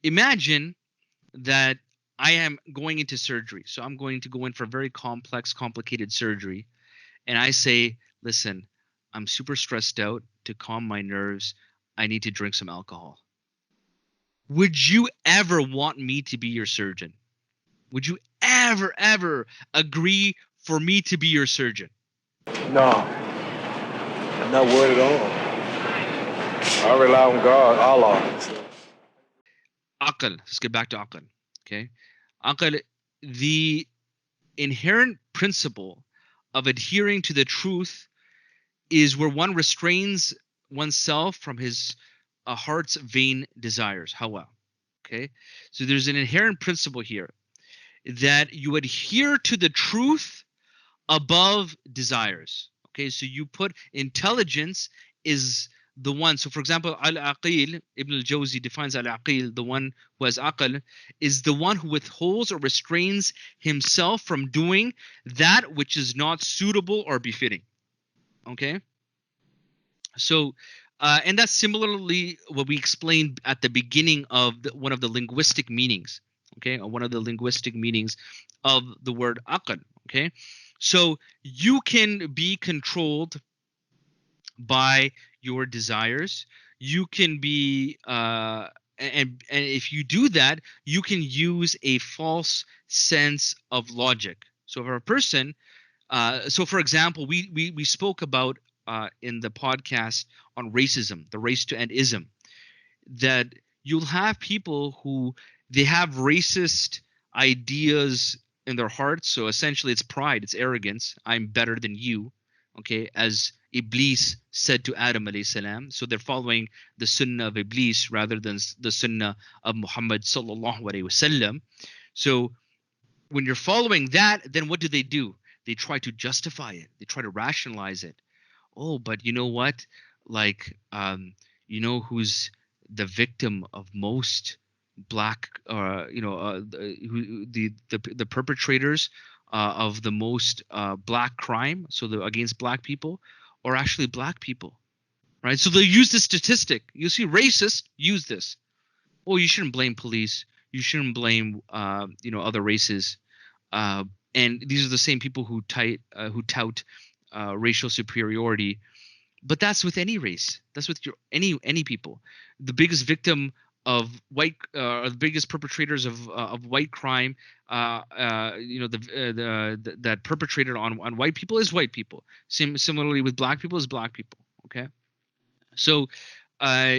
Imagine that I am going into surgery. So I'm going to go in for very complex, complicated surgery. And I say, listen, I'm super stressed out. To calm my nerves, I need to drink some alcohol. Would you ever want me to be your surgeon? Would you ever agree for me to be your surgeon? No, I'm not worried at all. I rely on God, Allah. So, Aql. Let's get back to aql. Okay. Aql, the inherent principle of adhering to the truth is where one restrains oneself from his heart's vain desires. Hawa. Okay. So there's an inherent principle here that you adhere to the truth above desires. Okay, so you put intelligence is the one. So, for example, al-aqil, Ibn al-Jawzi defines al-aqil, the one who has aql, is the one who withholds or restrains himself from doing that which is not suitable or befitting. Okay, so. And that's similarly what we explained at the beginning of one of the linguistic meanings. Okay, or one of the linguistic meanings of the word aql. Okay, so you can be controlled by your desires. You can be and if you do that, you can use a false sense of logic. So for a person, so for example, we spoke about in the podcast on racism, the race to end ism, that you'll have people who they have racist ideas in their hearts. So essentially, it's pride, it's arrogance. I'm better than you. Okay, as Iblis said to Adam alayhi salam. So they're following the sunnah of Iblis rather than the sunnah of Muhammad sallallahu alaihi wasallam. So when you're following that, then what do? They try to justify it. They try to rationalize it. Oh, but you know what? Like, you know who's the victim of most black, the perpetrators of the most black crime, so the against black people, are actually black people, right? So they use this statistic. You see, racists use this. Oh, you shouldn't blame police. You shouldn't blame, other races. Uh, and these are the same people who tout racial superiority, but that's with any race. That's with your any people. The biggest victim of the biggest perpetrators of white crime, that perpetrated on white people is white people. Similarly with black people is black people. Okay, so uh,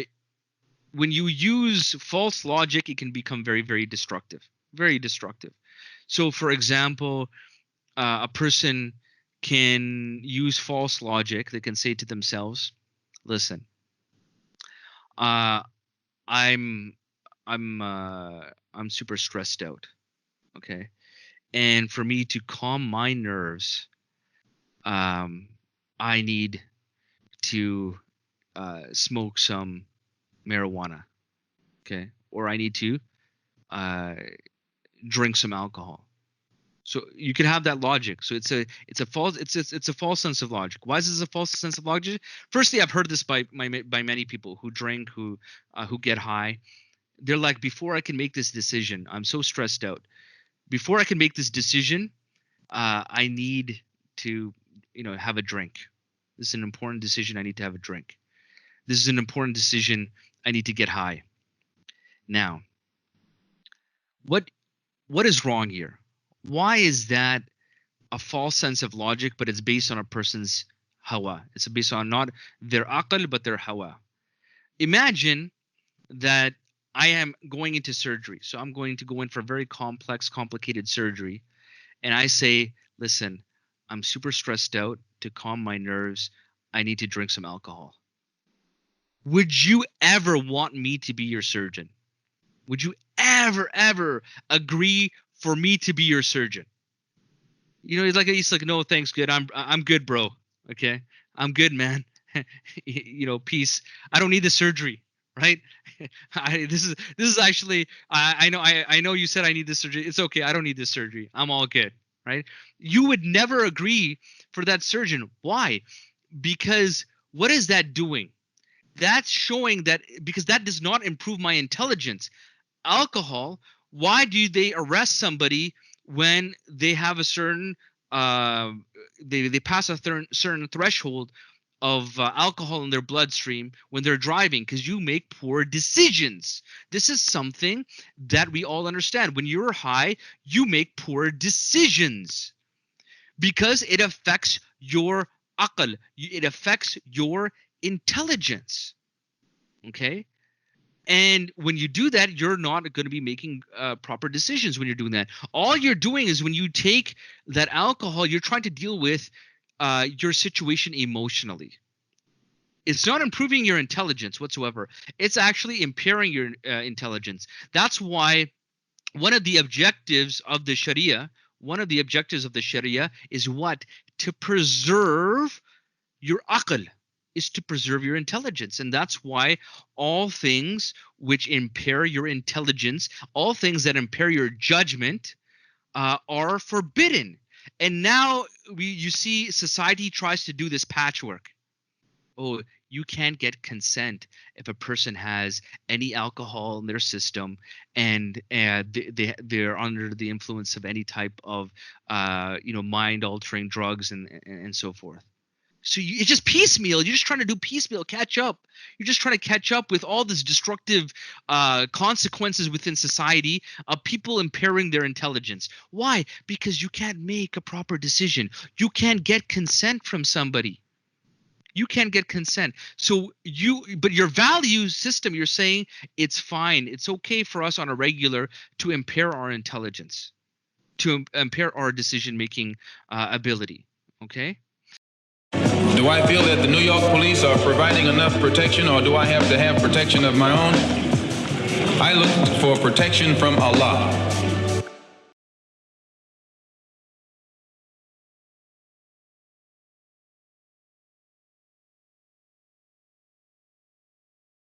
when you use false logic, it can become very, very destructive. Very destructive. So, for example, a person can use false logic. They can say to themselves, "Listen, uh, I'm I'm super stressed out. Okay, and for me to calm my nerves, um, I need to smoke some marijuana. Okay, or I need to uh, drink some alcohol." So you can have that logic. So it's a false sense of logic. Why is this a false sense of logic? Firstly, I've heard this by many people who drink, who get high. They're like, before I can make this decision, I'm so stressed out. Before I can make this decision, I need to, have a drink. This is an important decision. I need to have a drink. This is an important decision. I need to get high. Now, what what is wrong here? Why is that a false sense of logic, but it's based on a person's hawa? It's based on not their aql, but their hawa. Imagine that I am going into surgery. So I'm going to go in for very complex, complicated surgery. And I say, listen, I'm super stressed out. To calm my nerves, I need to drink some alcohol. Would you ever want me to be your surgeon? Would you ever agree for me to be your surgeon? He's like, no, thanks, good. I'm good, bro. Okay, I'm good, man. Peace. I don't need the surgery, right? This is actually, I know you said I need this surgery. It's okay. I don't need this surgery. I'm all good, right? You would never agree for that surgeon. Why? Because what is that doing? That's showing that, because that does not improve my intelligence. alcohol, why do they arrest somebody when they have a certain uh, they pass a certain threshold of alcohol in their bloodstream when they're driving? Because you make poor decisions. This is something that we all understand. When you're high, you make poor decisions because it affects your aql, it affects your intelligence. Okay? And when you do that, you're not going to be making proper decisions when you're doing that. All you're doing is when you take that alcohol, you're trying to deal with your situation emotionally. It's not improving your intelligence whatsoever. It's actually impairing your intelligence. That's why one of the objectives of the Sharia, is what? To preserve your aql, is to preserve your intelligence. And that's why all things which impair your intelligence, all things that impair your judgment, are forbidden. And now you see society tries to do this patchwork. Oh, you can't get consent if a person has any alcohol in their system and they're under the influence of any type of mind altering drugs and so forth. So it's just piecemeal. You're just trying to do piecemeal, catch up. You're just trying to catch up with all this destructive consequences within society of people impairing their intelligence. Why? Because you can't make a proper decision. You can't get consent from somebody. You can't get consent. So but your value system, you're saying it's fine. It's okay for us on a regular to impair our intelligence, to impair our decision-making ability. Okay? Do I feel that the New York police are providing enough protection, or do I have to have protection of my own? I look for protection from Allah.